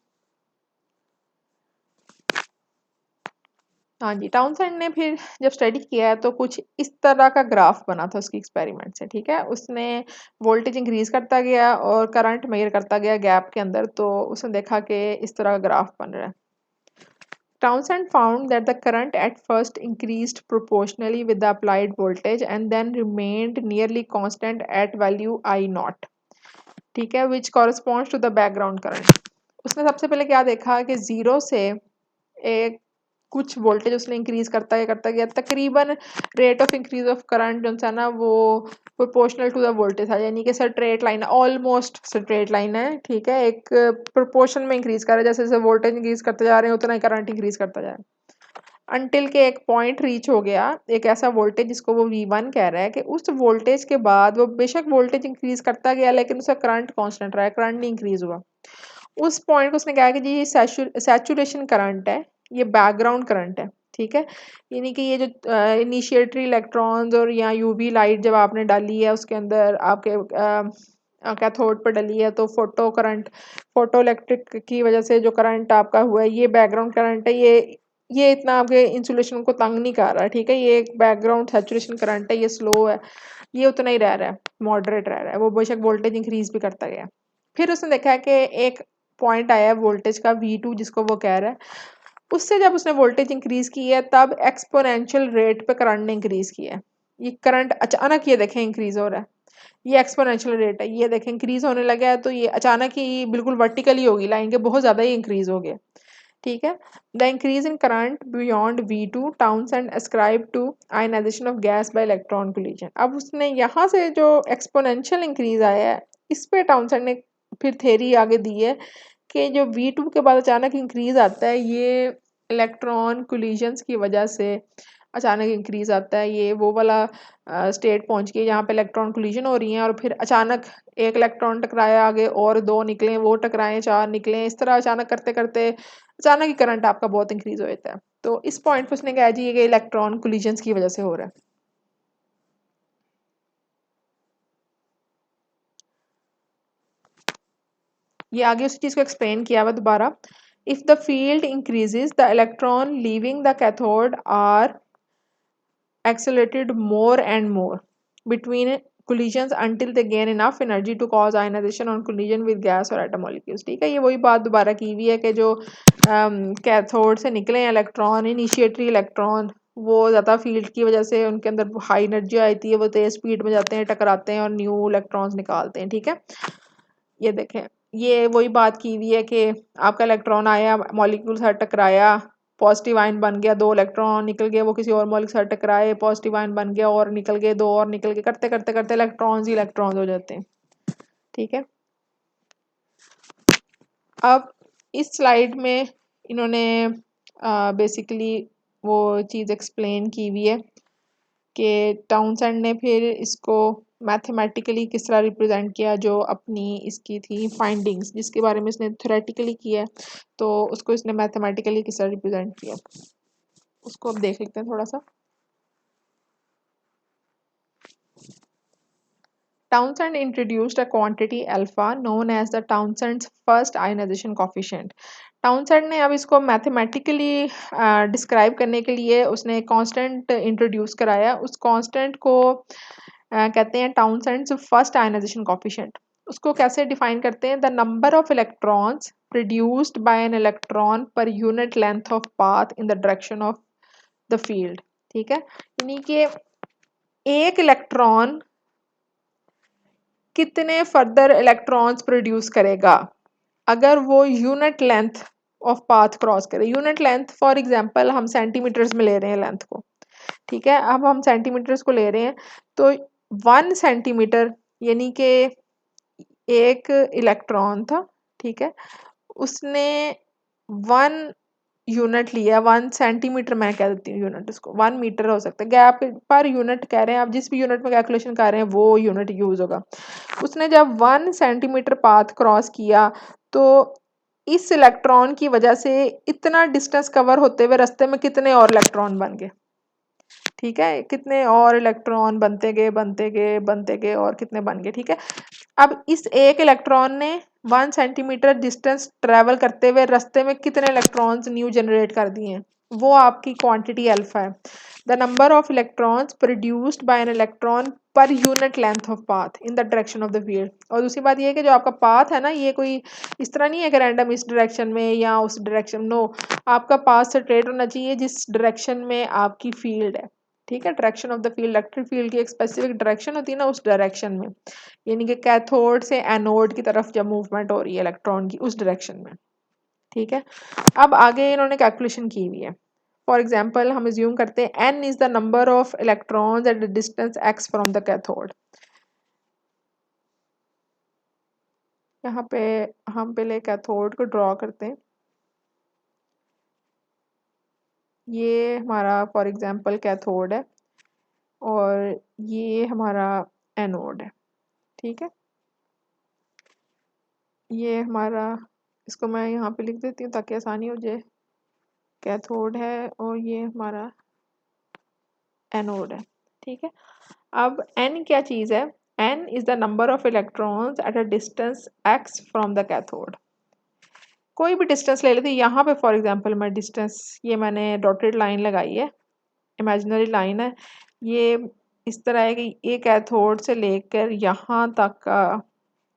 Speaker 1: हाँ जी, टाउनसेंड ने फिर जब स्टडी किया है तो कुछ इस तरह का ग्राफ बना था उसकी एक्सपेरिमेंट से। ठीक है, उसने वोल्टेज इंक्रीज करता गया और करंट मेजर करता गया गैप के अंदर, तो उसने देखा कि इस तरह का ग्राफ बन रहा है। Townsend found that the current at first increased proportionally with the applied voltage and then remained nearly constant at value I naught, ठीक है, which corresponds to the background current। उसने सबसे पहले क्या देखा कि जीरो से एक कुछ वोल्टेज उसने इंक्रीज करता गया तकरीबन rate of increase of current जो है ना वो प्रोपोर्शनल टू द वोल्टेज है, यानी कि straight line, almost straight line है। ठीक है, एक प्रोपोर्शन में इंक्रीज कर रहा है, जैसे जैसे वोल्टेज इंक्रीज करते जा रहे हैं उतना ही करंट इंक्रीज करता जा रहा है, अनटिल के एक पॉइंट रीच हो गया, एक ऐसा वोल्टेज जिसको वो V1 कह रहा है, कि उस वोल्टेज के बाद वो बेशक वोल्टेज इंक्रीज करता गया लेकिन उसका करंट कांस्टेंट रहा है, करंट नहीं इंक्रीज हुआ। उस पॉइंट को उसने कहा कि जी ये सैचुरेशन करंट है, ये बैकग्राउंड करंट है। ठीक है, यानी कि ये जो इनिशिएटरी इलेक्ट्रॉन्स और या यूवी लाइट जब आपने डाली है उसके अंदर आपके कैथोड पर डली है, तो फोटो करंट, फोटो इलेक्ट्रिक की वजह से जो करंट आपका हुआ है ये बैकग्राउंड करंट है। ये इतना आपके इंसुलेशन को तंग नहीं कर रहा है। ठीक है, ये एक बैकग्राउंड सैचुरेशन करंट है, ये स्लो है, ये उतना ही रह रहा है, मॉडरेट रह रहा है, वो बेशक वोल्टेज इंक्रीज भी करता गया। फिर उसने देखा है कि एक पॉइंट आया है वोल्टेज का V2 जिसको वो कह रहा है, उससे जब उसने वोल्टेज इंक्रीज की है तब एक्सपोनेंशियल रेट पे करंट ने इंक्रीज किया है। ये करंट अचानक ये देखें इंक्रीज हो रहा है, ये एक्सपोनेंशियल रेट है, ये देखें इंक्रीज होने लगा है, तो ये अचानक ही बिल्कुल वर्टिकली होगी लाइन के, बहुत ज़्यादा ही इंक्रीज हो गया। ठीक है, the increase in current beyond V2 Townsend ascribed to ionisation of gas by electron collision. अब उसने यहाँ से जो एक्सपोनेंशियल इंक्रीज आया है इस पे टाउनसेंड ने फिर थ्योरी आगे दी है कि जो V2 के बाद अचानक इंक्रीज आता है ये इलेक्ट्रॉन कोलिजन्स की वजह से अचानक इंक्रीज आता है। ये वो वाला स्टेट पहुंच गई जहाँ पे इलेक्ट्रॉन कोलिजन हो रही हैं और फिर अचानक एक इलेक्ट्रॉन टकराया, आगे और 2 निकले, वो टकराए 4 निकले, इस तरह अचानक करते करते अचानक ही करंट आपका बहुत इंक्रीज हो जाता है। तो इस पॉइंट पे उसने कहा जी ये इलेक्ट्रॉन कोलिजन्स की वजह से हो रहा है। ये आगे उसी चीज़ को एक्सप्लेन किया हुआ दोबारा। If the field increases the electron leaving the cathode are accelerated more and more between collisions until they gain enough energy to cause ionization on collision with gas or atom molecules। ठीक है, ये वही बात दोबारा की हुई है कि जो कैथोड से निकले हैं इलेक्ट्रॉन, इनिशिएटरी इलेक्ट्रॉन, वो ज़्यादा फील्ड की वजह से उनके अंदर हाई एनर्जी आती है, वो तेज़ स्पीड में जाते हैं, टकराते हैं और न्यू इलेक्ट्रॉन्स निकालते हैं। ठीक है, ये देखें, ये वही बात की हुई है कि आपका इलेक्ट्रॉन आया, मॉलिक्यूल से टकराया, पॉजिटिव आयन बन गया, दो इलेक्ट्रॉन निकल गए, वो किसी और मॉलिक्यूल से टकराए, पॉजिटिव आयन बन गया और निकल गए, दो और निकल गए, करते करते करते इलेक्ट्रॉन्स ही इलेक्ट्रॉन्स हो जाते हैं। ठीक है, अब इस स्लाइड में इन्होंने बेसिकली वो चीज़ एक्सप्लेन की हुई है कि टाउनसेंड ने फिर इसको मैथमेटिकली किस तरह रिप्रेजेंट किया, जो अपनी इसकी थी फाइंडिंग्स जिसके बारे में इसने थ्योरेटिकली किया है, तो उसको इसने मैथमेटिकली किस तरह रिप्रेजेंट किया, उसको अब देख लेते हैं थोड़ा सा। Townsend introduced a quantity alpha known as the Townsend's first ionization coefficient। Townsend ने अब इसको मैथमेटिकली डिस्क्राइब करने के लिए उसने कांस्टेंट इंट्रोड्यूस कराया। उस कांस्टेंट को कहते हैं टाउनसेंड्स फर्स्ट आयनाइजेशन कॉफिशिएंट। उसको कैसे डिफाइन करते हैं? The number of electrons produced bye an electron per unit length of path in the direction of the field. ठीक है, यानी कि एक इलेक्ट्रॉन कितने फर्दर इलेक्ट्रॉन्स प्रोड्यूस करेगा अगर वो unit length of path cross करे। यूनिट लेंथ फॉर एग्जांपल हम सेंटीमीटर्स में ले रहे हैं लेंथ को। ठीक है, अब हम सेंटीमीटर्स को ले रहे हैं, तो 1 सेंटीमीटर यानी कि एक इलेक्ट्रॉन था। ठीक है, उसने 1 यूनिट लिया, 1 सेंटीमीटर मैं कह देती हूँ यूनिट, उसको 1 मीटर हो सकता है, गैप पर यूनिट कह रहे हैं आप, जिस भी यूनिट में कैलकुलेशन कर रहे हैं वो यूनिट यूज होगा। उसने जब 1 सेंटीमीटर पाथ क्रॉस किया तो इस इलेक्ट्रॉन की वजह से इतना डिस्टेंस कवर होते हुए रास्ते में कितने और इलेक्ट्रॉन बन गए। ठीक है, कितने और इलेक्ट्रॉन बनते गए बनते गए बनते गए और कितने बन गए। ठीक है, अब इस एक इलेक्ट्रॉन ने 1 सेंटीमीटर डिस्टेंस ट्रेवल करते हुए रास्ते में कितने इलेक्ट्रॉन्स न्यू जनरेट कर दिए हैं, वो आपकी क्वांटिटी अल्फा है। The number of electrons produced bye an electron per unit length of path in the direction of the field. और दूसरी बात ये है कि जो आपका पाथ है ना, ये कोई इस तरह नहीं है कि रैंडम इस डायरेक्शन में या उस डायरेक्शन, नो, आपका पाथ स्ट्रेट होना चाहिए जिस डायरेक्शन में आपकी फील्ड है। ठीक है, direction of the field, electric field की एक स्पेसिफिक डायरेक्शन होती है ना, उस डायरेक्शन में, यानी कि कैथोड से एनोड की तरफ जब मूवमेंट हो रही है इलेक्ट्रॉन की, उस डायरेक्शन में। ठीक है, अब आगे इन्होंने कैलकुलेशन की हुई है। फॉर एग्जाम्पल हम एज्यूम करते हैं n is the number of electrons at the distance x from the cathode. यहाँ पे हम पहले कैथोड को ड्रॉ करते हैं। ये हमारा फॉर एग्जाम्पल कैथोड है और ये हमारा एनोड है। ठीक है, ये हमारा, इसको मैं यहाँ पे लिख देती हूँ ताकि आसानी हो जाए। कैथोड है और ये हमारा एनोड है। ठीक है, अब n क्या चीज़ है? n is the number of electrons at a distance x from the cathode. कोई भी डिस्टेंस ले लेते हैं, यहाँ पे फॉर एग्जांपल मैं डिस्टेंस, ये मैंने डॉटेड लाइन लगाई है, इमेजिनरी लाइन है, ये इस तरह है कि ये कैथोड से लेकर यहाँ तक का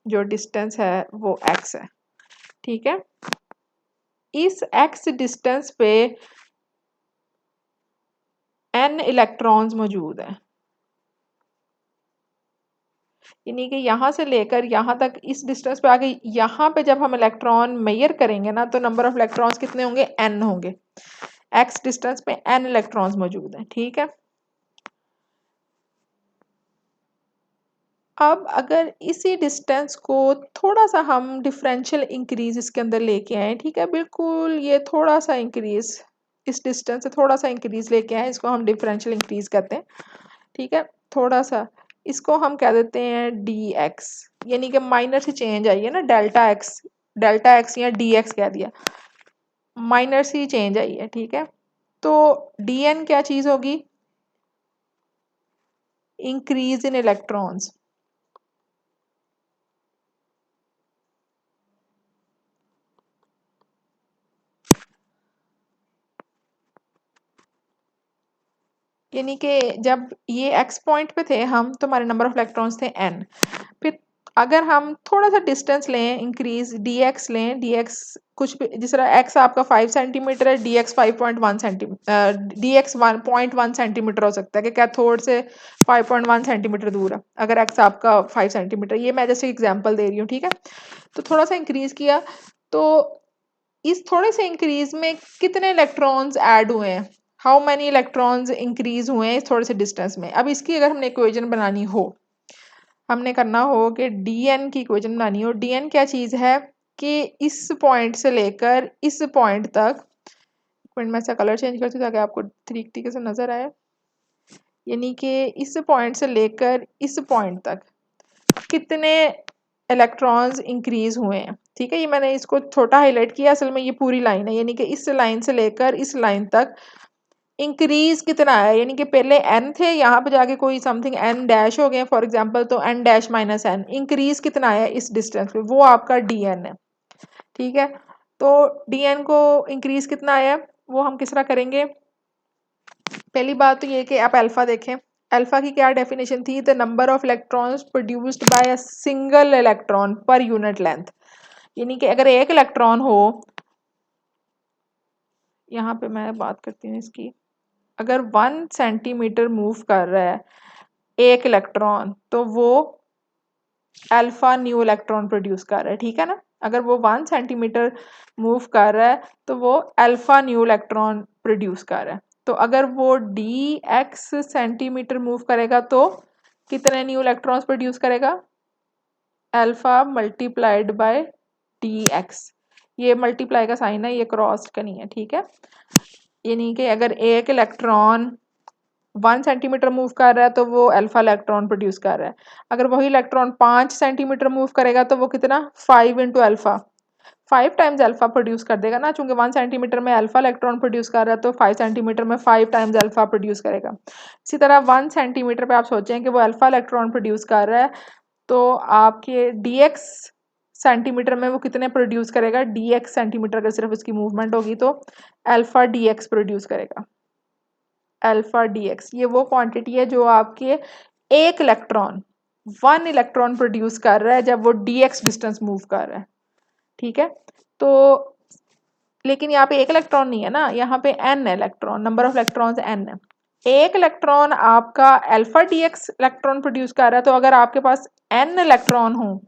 Speaker 1: जो डिस्टेंस है वो x है। ठीक है, इस x डिस्टेंस पे n इलेक्ट्रॉन्स मौजूद हैं, यानी कि यहाँ से लेकर यहाँ तक इस डिस्टेंस पे आगे, यहाँ पे जब हम इलेक्ट्रॉन मेजर करेंगे ना, तो नंबर ऑफ इलेक्ट्रॉन्स कितने होंगे? n होंगे। x डिस्टेंस पे n इलेक्ट्रॉन्स मौजूद हैं। ठीक है, अब अगर इसी डिस्टेंस को थोड़ा सा हम डिफरेंशियल इंक्रीज इसके अंदर लेके आए, ठीक है, बिल्कुल ये थोड़ा सा इंक्रीज, इस डिस्टेंस से थोड़ा सा इंक्रीज लेके आए, इसको हम डिफरेंशियल इंक्रीज कहते हैं। ठीक है, थोड़ा सा, इसको हम कह देते हैं डी एक्स, यानी कि माइनर से चेंज आई है ना, डेल्टा एक्स या डी एक्स कह दिया, माइनर से चेंज आई है। ठीक है, तो डी एन क्या चीज़ होगी? Increase in electrons. यानी कि जब ये एक्स पॉइंट पे थे हम, तो हमारे नंबर ऑफ इलेक्ट्रॉन्स थे एन। फिर अगर हम थोड़ा सा डिस्टेंस लें, इंक्रीज डी एक्स लें, डी एक्स कुछ भी, जिस तरह एक्स आपका 5 सेंटीमीटर है, D x 5.1 centimetre, D x 1.1 centimetre हो सकता है कि कैथोड से 5.1 सेंटीमीटर दूर है, अगर एक्स आपका 5 सेंटीमीटर। ये मैं जैसे एग्जांपल दे रही हूँ, ठीक है। तो थोड़ा सा इंक्रीज किया, तो इस थोड़े से इंक्रीज में कितने इलेक्ट्रॉन्स ऐड हुए हैं, हाउ मैनी इलेक्ट्रॉन्स इंक्रीज हुए हैं इस थोड़े से डिस्टेंस में। अब इसकी अगर हमने इक्वेशन बनानी हो, हमने करना हो कि dn की इक्वेशन बनानी हो। dn क्या चीज़ है कि इस पॉइंट से लेकर इस पॉइंट तक, एक मिनट मैं इसका कलर चेंज करती हूँ ताकि आपको तरीके से नजर आए। यानी कि इस पॉइंट से लेकर इस पॉइंट तक कितने इलेक्ट्रॉन्स इंक्रीज हुए हैं, ठीक है। ये मैंने इसको छोटा हाईलाइट किया, असल में ये पूरी लाइन है, यानी कि इस लाइन से लेकर इस लाइन तक इंक्रीज कितना है। यानी कि पहले एन थे, यहाँ पे जाके कोई समथिंग एन डैश हो गए फॉर एग्जांपल, तो n dash minus n, increase कितना है इस डिस्टेंस पे, वो आपका डी एन है, ठीक है। तो डी एन को इंक्रीज कितना है वो हम किस तरह करेंगे। पहली बात तो ये कि आप अल्फा देखें, अल्फा की क्या डेफिनेशन थी, the number of electrons produced bye a single electron per unit length. यानी कि अगर एक इलेक्ट्रॉन हो, यहाँ पे मैं बात करती हूँ इसकी, अगर 1 सेंटीमीटर मूव कर रहा है एक इलेक्ट्रॉन, तो वो अल्फा न्यू इलेक्ट्रॉन प्रोड्यूस कर रहा है, ठीक है ना। अगर वो 1 सेंटीमीटर मूव कर रहा है तो वो अल्फा न्यू इलेक्ट्रॉन प्रोड्यूस कर रहा है। तो अगर वो डी एक्स सेंटीमीटर मूव करेगा तो कितने न्यू इलेक्ट्रॉन्स प्रोड्यूस करेगा, alpha multiplied by D x. ये मल्टीप्लाई का साइन है, ये क्रॉस का नहीं है, ठीक है। यानी कि अगर एक इलेक्ट्रॉन 1 सेंटीमीटर मूव कर रहा है तो वो अल्फा इलेक्ट्रॉन प्रोड्यूस कर रहा है। अगर वही इलेक्ट्रॉन 5 सेंटीमीटर मूव करेगा तो वो कितना, 5 into alpha, 5 times alpha produce कर देगा ना, चूंकि 1 सेंटीमीटर में अल्फा इलेक्ट्रॉन प्रोड्यूस कर रहा है तो 5 सेंटीमीटर में 5 टाइम्स अल्फा प्रोड्यूस करेगा। इसी तरह 1 सेंटीमीटर पे आप सोचें कि वो अल्फा इलेक्ट्रॉन प्रोड्यूस कर रहा है, तो आपके डी एक्स सेंटीमीटर में वो कितने प्रोड्यूस करेगा, डी एक्स सेंटीमीटर अगर सिर्फ उसकी मूवमेंट होगी तो अल्फा डी एक्स प्रोड्यूस करेगा। अल्फा डी एक्स ये वो क्वांटिटी है जो आपके एक इलेक्ट्रॉन 1 इलेक्ट्रॉन प्रोड्यूस कर रहा है जब वो डी एक्स डिस्टेंस मूव कर रहा है, ठीक है। तो लेकिन यहाँ पे एक इलेक्ट्रॉन नहीं है ना, यहाँ पे एन है electron, number of electrons n है। एक इलेक्ट्रॉन आपका alpha d x electron produce कर रहा है, तो अगर आपके पास एन इलेक्ट्रॉन हो,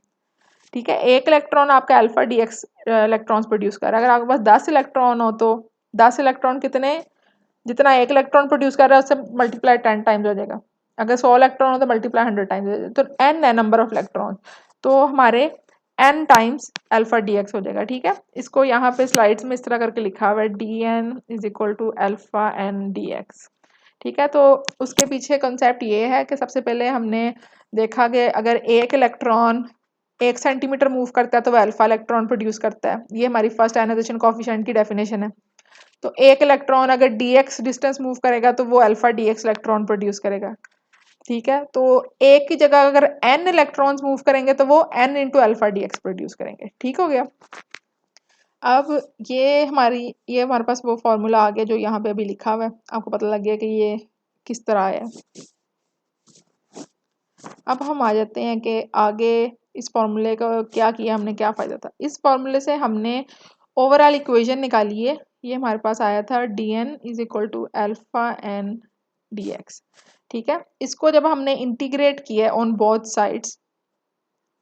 Speaker 1: ठीक है, एक इलेक्ट्रॉन आपका alpha d x electrons produce कर रहा है। अगर आपके पास 10 इलेक्ट्रॉन हो तो 10 इलेक्ट्रॉन कितने, जितना एक इलेक्ट्रॉन प्रोड्यूस कर रहा है उससे मल्टीप्लाई 10 टाइम्स हो जाएगा। अगर 100 इलेक्ट्रॉन हो तो मल्टीप्लाई 100 टाइम्स हो जाएगा। तो एन है नंबर ऑफ इलेक्ट्रॉन, तो हमारे n times alpha d x हो जाएगा, ठीक है। इसको यहाँ पे स्लाइड्स में इस तरह करके लिखा हुआ है, d n is equal to alpha n d x, ठीक है। तो उसके पीछे कॉन्सेप्ट ये है कि सबसे पहले हमने देखा कि अगर एक इलेक्ट्रॉन 1 सेंटीमीटर मूव करता है तो वह अल्फा इलेक्ट्रॉन प्रोड्यूस करता है, ये हमारी फर्स्ट आयनाइजेशन कोफिशिएंट की डेफिनेशन है। तो एक इलेक्ट्रॉन अगर डी एक्स डिस्टेंस मूव करेगा तो वो alpha d x electron produce करेगा, ठीक है। तो एक की जगह अगर एन इलेक्ट्रॉन्स मूव करेंगे तो वो n into alpha d x produce करेंगे, ठीक हो गया। अब ये हमारे पास वो फॉर्मूला आ गया जो यहाँ पे अभी लिखा हुआ है, आपको पता लग गया कि ये किस तरह आया। अब हम आ जाते हैं कि आगे इस फॉर्मूले का क्या किया हमने, क्या फ़ायदा था। इस फॉर्मूले से हमने ओवरऑल इक्वेशन निकाली है, ये हमारे पास आया था d n is equal to alpha n d x, ठीक है। इसको जब हमने इंटीग्रेट किया ऑन बोथ साइड्स,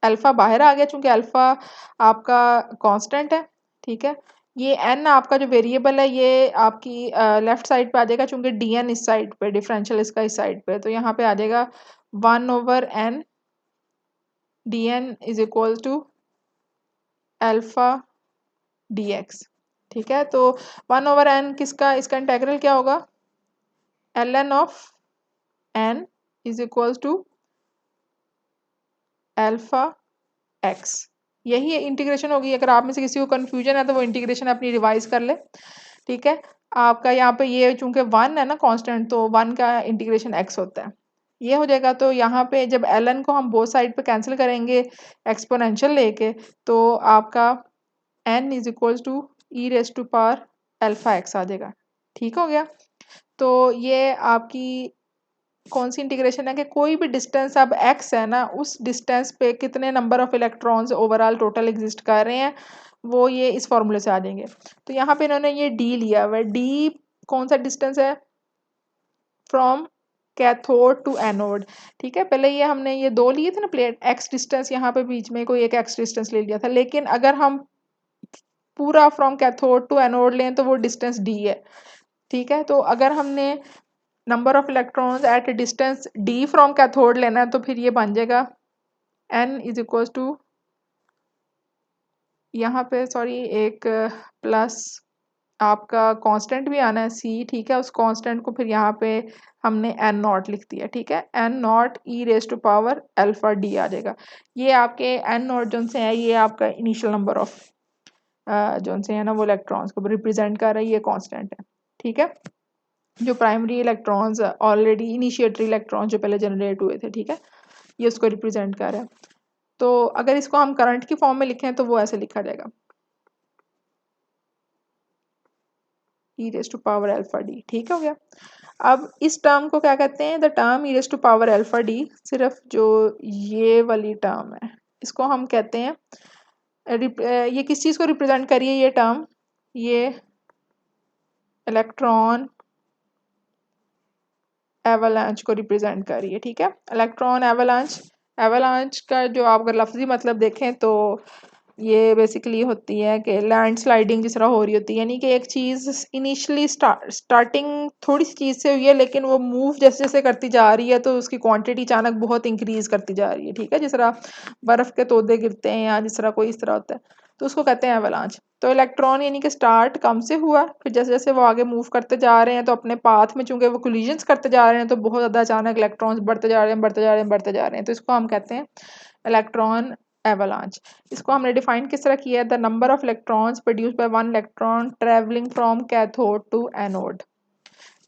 Speaker 1: अल्फा बाहर आ गया चूंकि अल्फा आपका कांस्टेंट है, ठीक है। ये एन आपका जो वेरिएबल है ये आपकी लेफ्ट साइड पे आ जाएगा, चूंकि डी एन इस साइड पे, डिफरेंशियल इसका इस साइड पे, तो यहाँ पे आ जाएगा 1/n d n is equal to alpha d x, ठीक है। तो 1/n किसका, इसका इंटेग्रल क्या होगा, ln of n is equal to alpha x. यही इंटीग्रेशन होगी। अगर आप में से किसी को कंफ्यूजन है तो वो इंटीग्रेशन अपनी रिवाइज कर ले, ठीक है। आपका यहाँ पे ये चूंकि 1 है ना कांस्टेंट, तो 1 का इंटीग्रेशन x होता है, ये हो जाएगा। तो यहाँ पे जब ln को हम बोथ साइड पे कैंसिल करेंगे एक्सपोनेंशियल लेके, तो आपका n is equal to e raise to power alpha x आ जाएगा, ठीक हो गया। तो ये आपकी कौन सी इंटीग्रेशन है कि कोई भी डिस्टेंस अब x है ना, उस डिस्टेंस पे कितने number of electrons overall total exist कर रहे हैं, वो ये इस फॉर्मूले से आ जाएंगे। तो यहाँ पे इन्होंने ये d लिया हुआ है। d कौन सा डिस्टेंस है? From cathode to anode. ठीक है, पहले ये हमने ये दो लिए थे ना प्लेट, x डिस्टेंस, यहाँ पे बीच में कोई एक x डिस्टेंस ले लिया था, लेकिन अगर हम पूरा फ्रॉम कैथोड टू एनोड लें तो वो डिस्टेंस d है। ठीक है, तो अगर हमने number of electrons at distance d from cathode लेना है तो फिर ये बन जाएगा n इज इक्वल टू, यहाँ पे सॉरी एक प्लस आपका कांस्टेंट भी आना है c। ठीक है, उस कांस्टेंट को फिर यहाँ पे हमने n नॉट लिख दिया। ठीक है, n not e raise to power alpha d आ जाएगा। ये आपके n नॉट जो से है, ये आपका इनिशियल नंबर ऑफ जो से है ना वो इलेक्ट्रॉन्स को रिप्रेजेंट कर रहा है, ये कांस्टेंट है। ठीक है, जो प्राइमरी इलेक्ट्रॉन्स ऑलरेडी इनिशिएटरी इलेक्ट्रॉन्स जो पहले जनरेट हुए थे, ठीक है, ये उसको रिप्रेजेंट कर रहा है। तो अगर इसको हम करंट की फॉर्म में लिखें तो वो ऐसे लिखा जाएगा, e raise to power alpha D. ठीक हो गया। अब इस टर्म को क्या कहते हैं? The term e raise to power alpha d, सिर्फ जो ये वाली टर्म है इसको हम कहते हैं, ये किस चीज़ को रिप्रेजेंट करिए ये टर्म? ये इलेक्ट्रॉन एवलांच को रिप्रेजेंट करिए। ठीक है, इलेक्ट्रॉन एवलांच, एवलांच का जो आप अगर लफ्जी मतलब देखें तो ये बेसिकली होती है कि लैंड स्लाइडिंग जिस तरह हो रही होती है, यानी कि एक चीज़ इनिशियली स्टार्टिंग थोड़ी सी चीज़ से हुई है, लेकिन वो मूव जैसे जैसे करती जा रही है तो उसकी क्वांटिटी अचानक बहुत इंक्रीज करती जा रही है। ठीक है, जिस तरह बर्फ़ के तोदे गिरते हैं या जिस तरह कोई इस तरह होता है, तो उसको कहते हैं एवलांच। तो इलेक्ट्रॉन यानी कि स्टार्ट कम से हुआ, फिर जैसे जैसे वो आगे मूव करते जा रहे हैं तो अपने पाथ में चूंकि वो कोलिजन्स करते जा रहे हैं तो बहुत ज़्यादा अचानक इलेक्ट्रॉन्स बढ़ते जा रहे हैं, बढ़ते जा रहे हैं, बढ़ते जा रहे हैं, तो इसको हम कहते हैं इलेक्ट्रॉन एवलांच। इसको हमने डिफाइन किस तरह किया है? The number of electrons produced by one electron travelling from cathode to anode.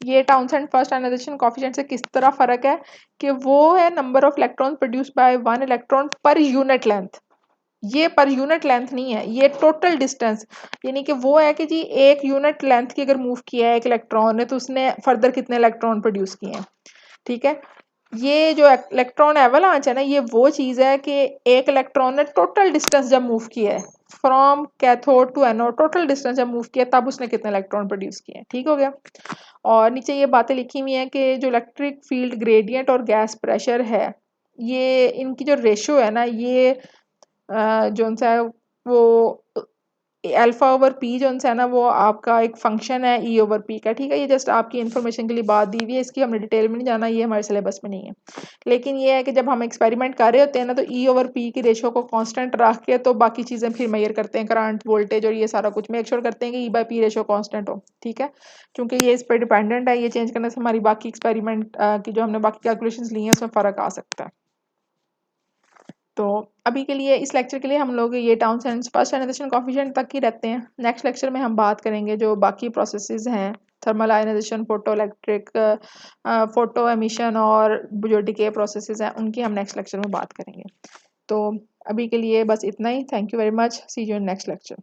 Speaker 1: ये टाउनसेंड फर्स्ट आयनाइजेशन कोएफिशिएंट से किस तरह फर्क है कि वो है number of electrons produced by one electron per unit length. ये पर यूनिट लेंथ नहीं है, ये टोटल डिस्टेंस, यानी कि वो है कि जी एक यूनिट लेंथ की अगर मूव किया है एक इलेक्ट्रॉन ने तो उसने फर्दर कितने इलेक्ट्रॉन प्रोड्यूस किए हैं। ठीक है, ये जो इलेक्ट्रॉन एवलांच है ना, ये वो चीज़ है कि एक इलेक्ट्रॉन ने टोटल डिस्टेंस जब मूव किया है from cathode to anode, total distance जब मूव किया तब उसने कितने इलेक्ट्रॉन प्रोड्यूस किए हैं। ठीक हो गया। और नीचे ये बातें लिखी हुई हैं कि जो इलेक्ट्रिक फील्ड ग्रेडियंट और गैस प्रेशर है, ये इनकी जो रेशो है ना, ये जो सा है वो अल्फा ओवर पी जो है ना वो आपका एक फंक्शन है ई ओवर पी का। ठीक है, ये जस्ट आपकी इन्फॉर्मेशन के लिए बात दी हुई है, इसकी हमने डिटेल में नहीं जाना, ये हमारे सिलेबस में नहीं है। लेकिन ये है कि जब हम एक्सपेरिमेंट कर रहे होते हैं ना तो ई ओवर पी की रेशो को कांस्टेंट रख के तो बाकी चीज़ें फिर मेजर करते हैं, करंट, वोल्टेज और ये सारा कुछ मेक श्योर करते हैं कि ई बाई पी रेशो कांस्टेंट हो। ठीक है, क्योंकि ये इस पर डिपेंडेंट है, ये चेंज करने से हमारी बाकी एक्सपेरिमेंट की जो हमने बाकी कैलकुलेशन ली हैं उसमें फ़र्क आ सकता है। तो अभी के लिए इस लेक्चर के लिए हम लोग ये टाउनसेंड फर्स्ट आयनाइजेशन कोएफिशिएंट तक ही रहते हैं। नेक्स्ट लेक्चर में हम बात करेंगे जो बाकी प्रोसेसेस हैं, thermal ionisation, photo electric, photo emission और जो डिके प्रोसेसेस हैं उनकी हम नेक्स्ट लेक्चर में बात करेंगे। तो अभी के लिए बस इतना ही। Thank you very much, see you in next lecture.